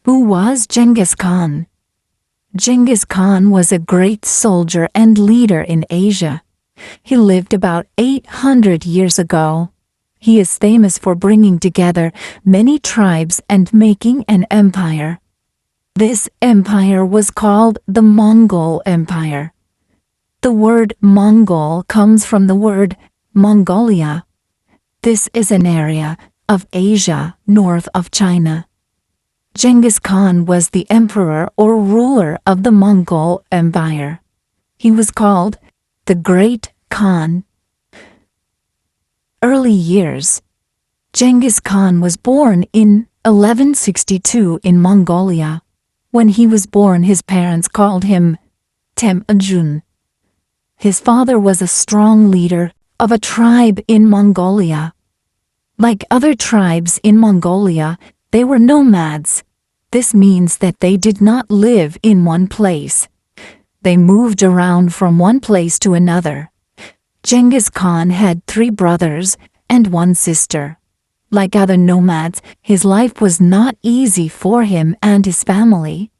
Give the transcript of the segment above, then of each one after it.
Who was Genghis Khan? Genghis Khan was a great soldier and leader in Asia. He lived about 800 years ago. He is famous for bringing together many tribes and making an empire. This empire was called the Mongol Empire. The word Mongol comes from the word Mongolia. This is an area of Asia north of China. Genghis Khan was the emperor or ruler of the Mongol Empire. He was called the Great Khan. Early years. Genghis Khan was born in 1162 in Mongolia. When he was born, his parents called him Temujin. His father was a strong leader of a tribe in Mongolia. Like other tribes in Mongolia, they were nomads. This means that they did not live in one place. They moved around from one place to another. Genghis Khan had 3 brothers and 1 sister. Like other nomads, his life was not easy for him and his family.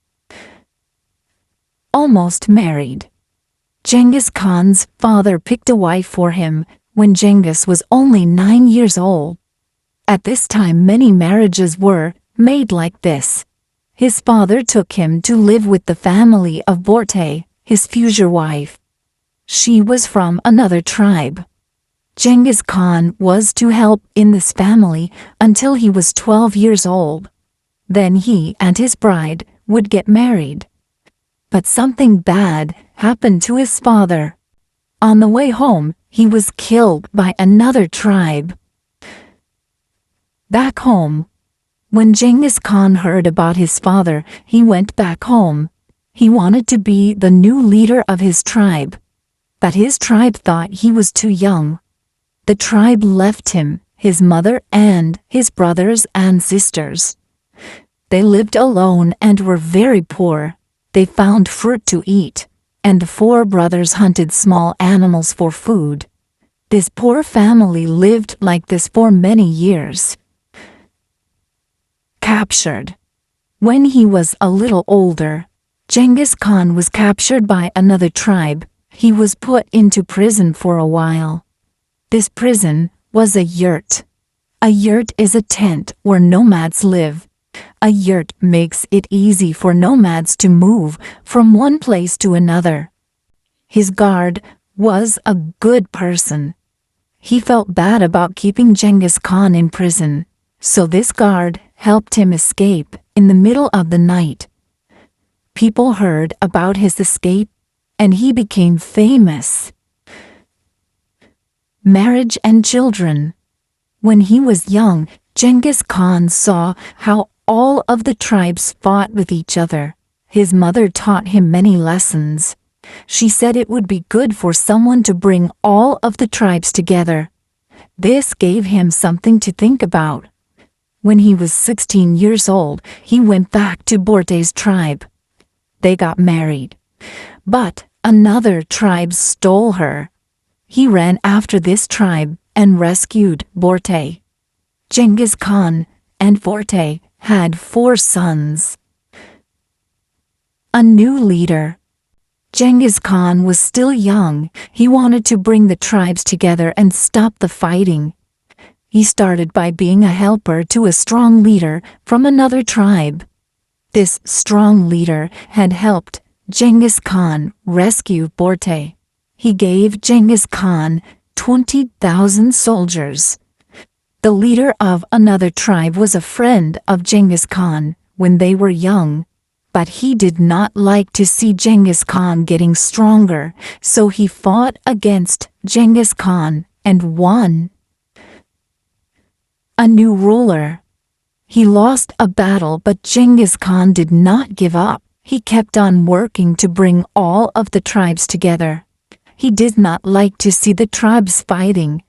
Almost married. Genghis Khan's father picked a wife for him when Genghis was only 9 years old. At this time, many marriages were made like this. His father took him to live with the family of Borte, his future wife. She was from another tribe. Genghis Khan was to help in this family until he was 12 years old. Then he and his bride would get married. But something bad happened to his father. On the way home, he was killed by another tribe. Back home. When Genghis Khan heard about his father, he went back home. He wanted to be the new leader of his tribe. But his tribe thought he was too young. The tribe left him, his mother and his brothers and sisters. They lived alone and were very poor. They found fruit to eat, and the 4 brothers hunted small animals for food. This poor family lived like this for many years. Captured. When he was a little older, Genghis Khan was captured by another tribe. He was put into prison for a while. This prison was a yurt. A yurt is a tent where nomads live. A yurt makes it easy for nomads to move from one place to another. His guard was a good person. He felt bad about keeping Genghis Khan in prison, so this guard helped him escape in the middle of the night. People heard about his escape, and he became famous. Marriage and children. When he was young, Genghis Khan saw how all of the tribes fought with each other. His mother taught him many lessons. She said it would be good for someone to bring all of the tribes together. This gave him something to think about. When he was 16 years old, he went back to Borte's tribe. They got married. But another tribe stole her. He ran after this tribe and rescued Borte. Genghis Khan and Borte had 4 sons. A new leader. Genghis Khan was still young. He wanted to bring the tribes together and stop the fighting. He started by being a helper to a strong leader from another tribe. This strong leader had helped Genghis Khan rescue Borte. He gave Genghis Khan 20,000 soldiers. The leader of another tribe was a friend of Genghis Khan when they were young, but he did not like to see Genghis Khan getting stronger, so he fought against Genghis Khan and won. A new ruler. He lost a battle, but Genghis Khan did not give up. He kept on working to bring all of the tribes together. He did not like to see the tribes fighting,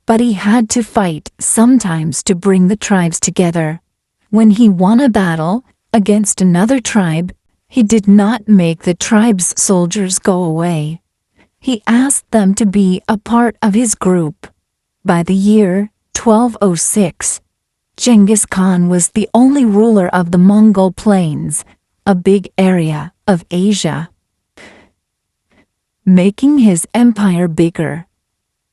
but he had to fight sometimes to bring the tribes together. When he won a battle against another tribe, he did not make the tribe's soldiers go away. He asked them to be a part of his group. By the year 1206, Genghis Khan was the only ruler of the Mongol plains, a big area of Asia, making his empire bigger.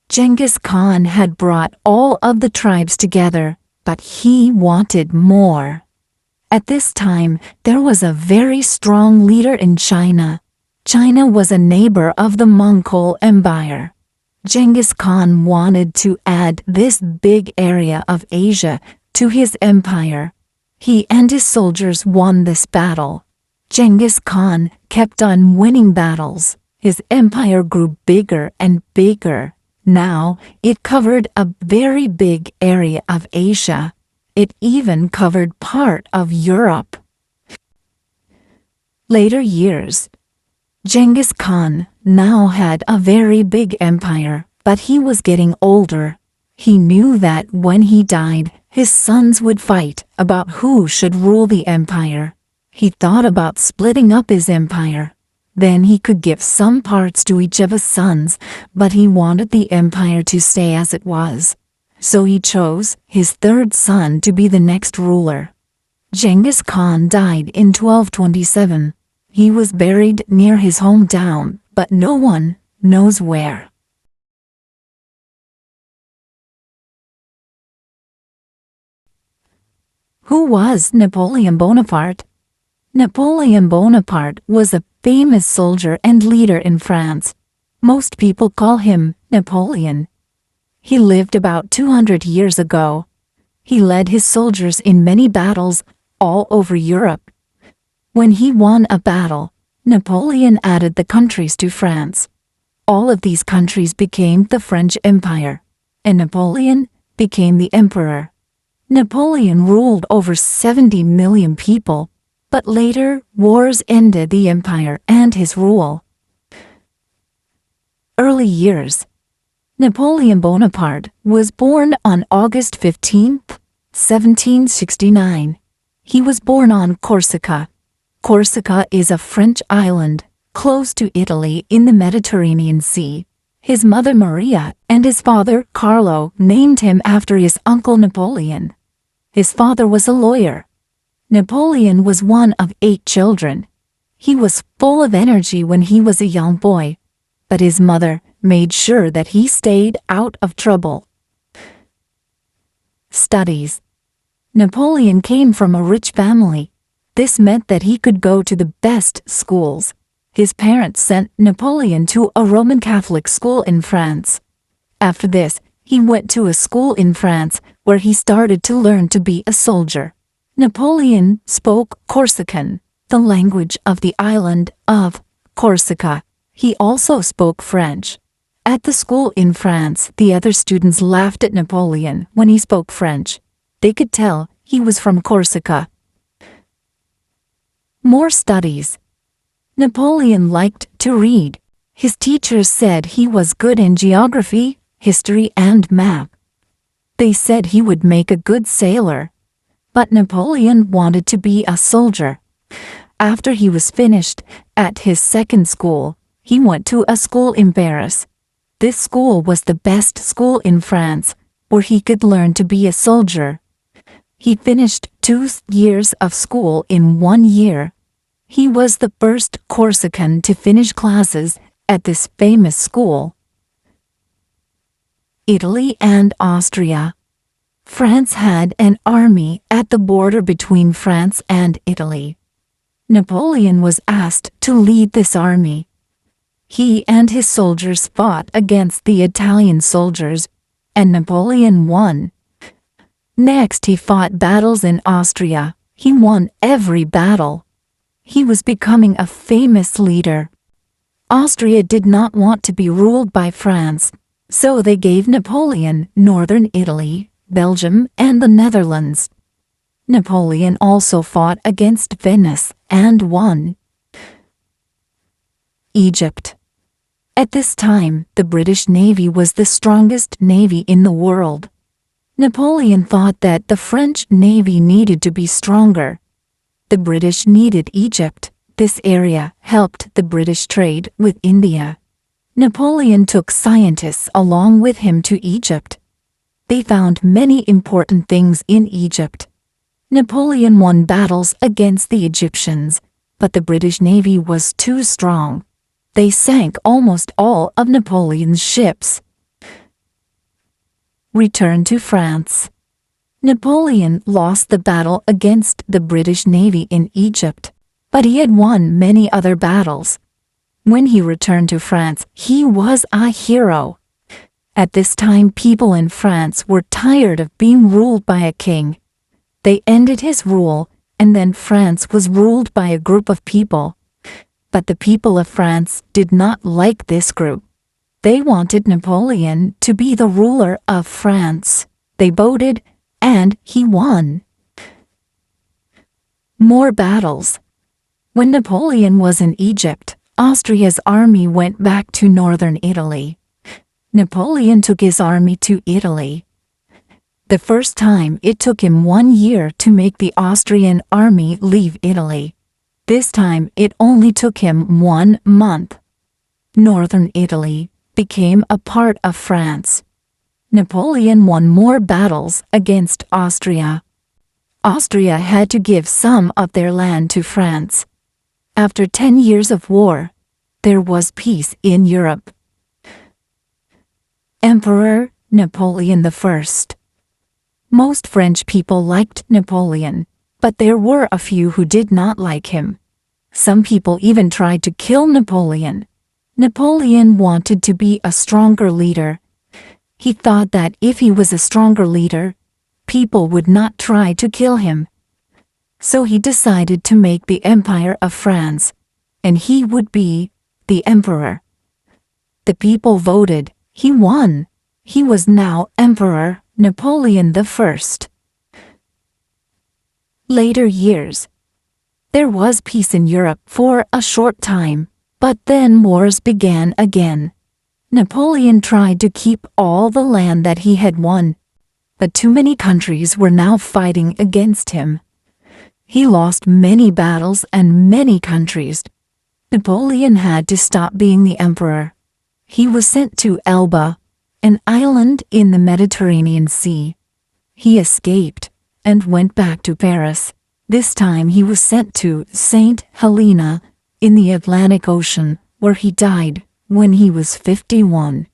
Genghis Khan had brought all of the tribes together, but he wanted more. At this time, there was a very strong leader in China. China was a neighbor of the Mongol Empire. Genghis Khan wanted to add this big area of Asia to his empire. He and his soldiers won this battle. Genghis Khan kept on winning battles. His empire grew bigger and bigger. Now, it covered a very big area of Asia. It even covered part of Europe. Later years, Genghis Khan now had a very big empire, but he was getting older. He knew that when he died, his sons would fight about who should rule the empire. He thought about splitting up his empire. Then he could give some parts to each of his sons, but he wanted the empire to stay as it was. So he chose his third son to be the next ruler. Genghis Khan died in 1227. He was buried near his hometown, but no one knows where. Who was Napoleon Bonaparte? Napoleon Bonaparte was a famous soldier and leader in France. Most people call him Napoleon. He lived about 200 years ago. He led his soldiers in many battles all over Europe. When he won a battle, Napoleon added the countries to France. All of these countries became the French Empire, and Napoleon became the emperor. Napoleon ruled over 70 million people, but later wars ended the empire and his rule. Early years. Napoleon Bonaparte was born on August 15, 1769. He was born on Corsica. Corsica is a French island, close to Italy in the Mediterranean Sea. His mother Maria and his father Carlo named him after his uncle Napoleon. His father was a lawyer. Napoleon was one of 8 children. He was full of energy when he was a young boy, but his mother made sure that he stayed out of trouble. Studies. Napoleon came from a rich family. This meant that he could go to the best schools. His parents sent Napoleon to a Roman Catholic school in France. After this, he went to a school in France where he started to learn to be a soldier. Napoleon spoke Corsican, the language of the island of Corsica. He also spoke French. At the school in France, the other students laughed at Napoleon when he spoke French. They could tell he was from Corsica. More studies. Napoleon liked to read. His teachers said he was good in geography, history, and math. They said he would make a good sailor. But Napoleon wanted to be a soldier. After he was finished at his second school, he went to a school in Paris. This school was the best school in France, where he could learn to be a soldier. He finished 2 years of school in 1 year. He was the first Corsican to finish classes at this famous school. Italy and Austria. France had an army at the border between France and Italy. Napoleon was asked to lead this army. He and his soldiers fought against the Italian soldiers, and Napoleon won. Next, he fought battles in Austria. He won every battle. He was becoming a famous leader. Austria did not want to be ruled by France, so they gave Napoleon northern Italy, Belgium, and the Netherlands. Napoleon also fought against Venice and won. Egypt. At this time, the British Navy was the strongest navy in the world. Napoleon thought that the French Navy needed to be stronger. The British needed Egypt. This area helped the British trade with India. Napoleon took scientists along with him to Egypt. They found many important things in Egypt. Napoleon won battles against the Egyptians, but the British Navy was too strong. They sank almost all of Napoleon's ships. Return to France. Napoleon lost the battle against the British Navy in Egypt, but he had won many other battles. When he returned to France, he was a hero. At this time, people in France were tired of being ruled by a king. They ended his rule, and then France was ruled by a group of people. But the people of France did not like this group. They wanted Napoleon to be the ruler of France. They voted, and he won. More battles. When Napoleon was in Egypt, Austria's army went back to northern Italy. Napoleon took his army to Italy. The first time, it took him 1 year to make the Austrian army leave Italy. This time, it only took him 1 month. Northern Italy became a part of France. Napoleon won more battles against Austria. Austria had to give some of their land to France. After 10 years of war, there was peace in Europe. Emperor Napoleon I. Most French people liked Napoleon, but there were a few who did not like him. Some people even tried to kill Napoleon. Napoleon wanted to be a stronger leader. He thought that if he was a stronger leader, people would not try to kill him. So he decided to make the Empire of France, and he would be the emperor. The people voted. He won. He was now Emperor Napoleon I. Later years. There was peace in Europe for a short time, but then wars began again. Napoleon tried to keep all the land that he had won, but too many countries were now fighting against him. He lost many battles and many countries. Napoleon had to stop being the emperor. He was sent to Elba, an island in the Mediterranean Sea. He escaped and went back to Paris. This time he was sent to St. Helena in the Atlantic Ocean, where he died when he was 51.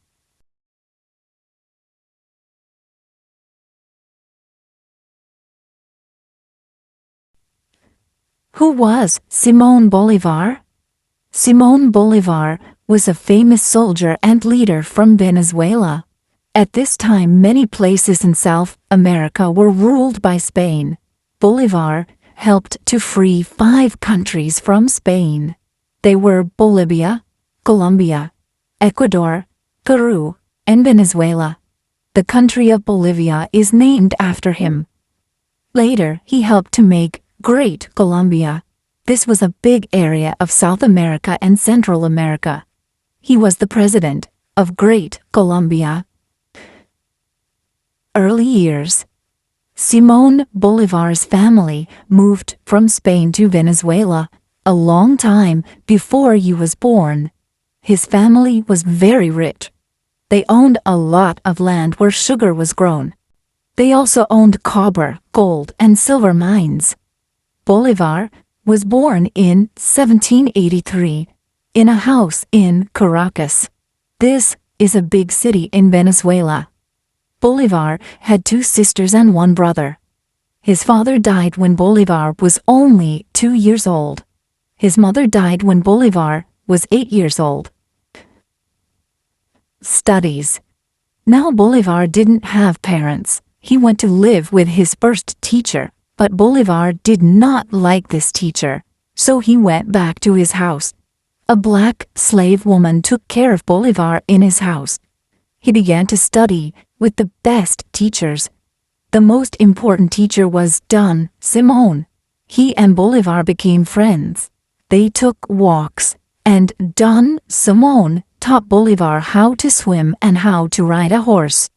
Who was Simón Bolívar? Simón Bolívar was a famous soldier and leader from Venezuela. At this time, many places in South America were ruled by Spain. Bolivar helped to free 5 countries from Spain. They were Bolivia, Colombia, Ecuador, Peru, and Venezuela. The country of Bolivia is named after him. Later, he helped to make Great Colombia. This was a big area of South America and Central America. He was the president of Great Colombia. Early years. Simón Bolívar's family moved from Spain to Venezuela a long time before he was born. His family was very rich. They owned a lot of land where sugar was grown. They also owned copper, gold, and silver mines. Bolívar was born in 1783 in a house in Caracas. This is a big city in Venezuela. Bolívar had 2 sisters and 1 brother. His father died when Bolívar was only 2 years old. His mother died when Bolívar was 8 years old. Studies. Now Bolívar didn't have parents. He went to live with his first teacher, but Bolívar did not like this teacher, so he went back to his house. A black slave woman took care of Bolívar in his house. He began to study with the best teachers. The most important teacher was Don Simón. He and Bolívar became friends. They took walks, and Don Simón taught Bolívar how to swim and how to ride a horse.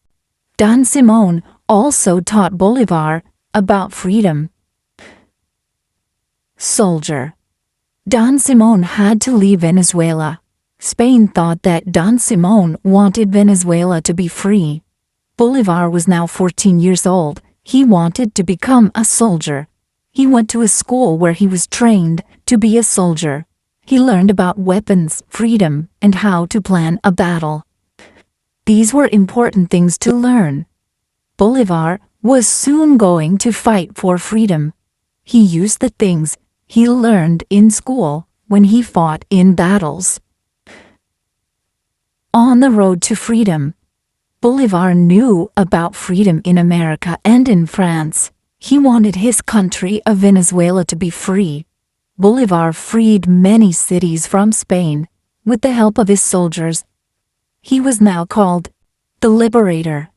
Don Simón also taught Bolívar about freedom. Soldier. Don Simón had to leave Venezuela. Spain thought that Don Simón wanted Venezuela to be free. Bolivar was now 14 years old. He wanted to become a soldier. He went to a school where he was trained to be a soldier. He learned about weapons, freedom, and how to plan a battle. These were important things to learn. Bolivar was soon going to fight for freedom. He used the things he learned in school when he fought in battles. On the road to freedom, Bolivar knew about freedom in America and in France. He wanted his country of Venezuela to be free. Bolivar freed many cities from Spain with the help of his soldiers. He was now called the Liberator.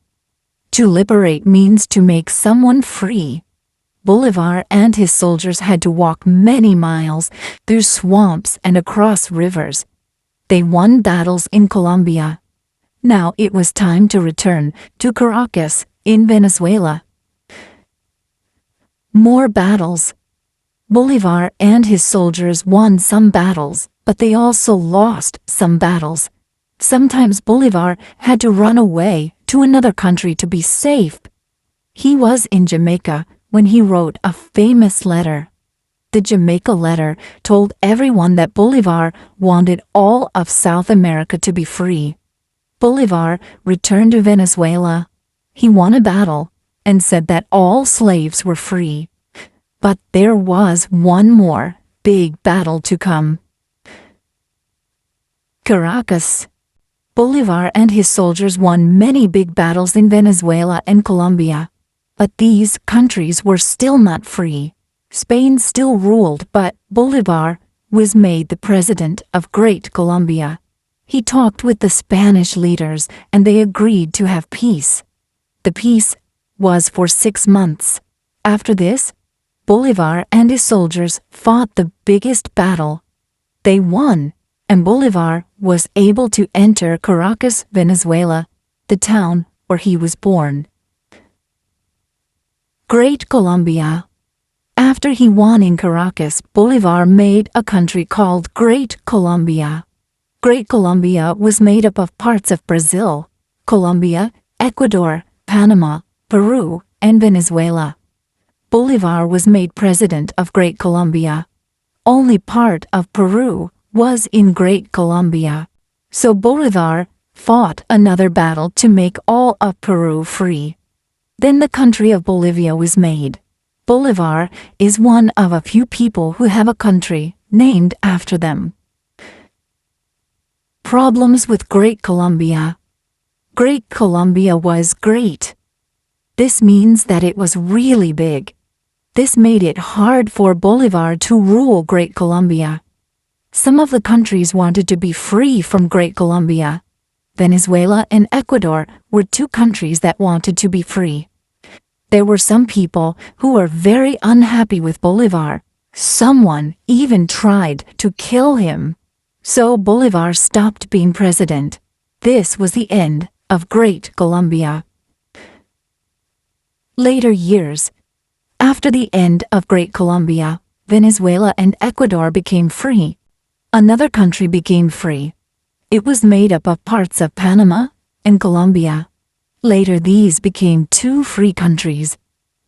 To liberate means to make someone free. Bolivar and his soldiers had to walk many miles through swamps and across rivers. They won battles in Colombia. Now it was time to return to Caracas in Venezuela. More battles. Bolivar and his soldiers won some battles, but they also lost some battles. Sometimes Bolivar had to run away to another country to be safe. He was in Jamaica when he wrote a famous letter. The Jamaica letter told everyone that Bolivar wanted all of South America to be free. Bolivar returned to Venezuela. He won a battle and said that all slaves were free. But there was one more big battle to come. Caracas. Bolivar and his soldiers won many big battles in Venezuela and Colombia. But these countries were still not free. Spain still ruled, but Bolivar was made the president of Great Colombia. He talked with the Spanish leaders and they agreed to have peace. The peace was for 6 months. After this, Bolivar and his soldiers fought the biggest battle. They won, and Bolivar was able to enter Caracas, Venezuela, the town where he was born. Great Colombia. After he won in Caracas, Bolivar made a country called Great Colombia. Great Colombia was made up of parts of Brazil, Colombia, Ecuador, Panama, Peru, and Venezuela. Bolivar was made president of Great Colombia. Only part of Peru was in Great Colombia. So Bolivar fought another battle to make all of Peru free. Then the country of Bolivia was made. Bolivar is one of a few people who have a country named after them. Problems with Great Colombia. Great Colombia was great. This means that it was really big. This made it hard for Bolivar to rule Great Colombia. Some of the countries wanted to be free from Great Colombia. Venezuela and Ecuador were two countries that wanted to be free. There were some people who were very unhappy with Bolivar. Someone even tried to kill him. So Bolivar stopped being president. This was the end of Great Colombia. Later years. After the end of Great Colombia, Venezuela and Ecuador became free. Another country became free. It was made up of parts of Panama and Colombia. Later these became two free countries.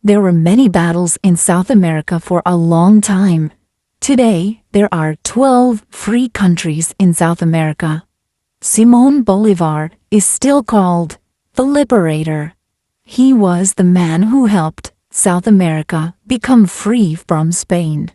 There were many battles in South America for a long time. Today, there are 12 free countries in South America. Simón Bolívar is still called the Liberator. He was the man who helped South America become free from Spain.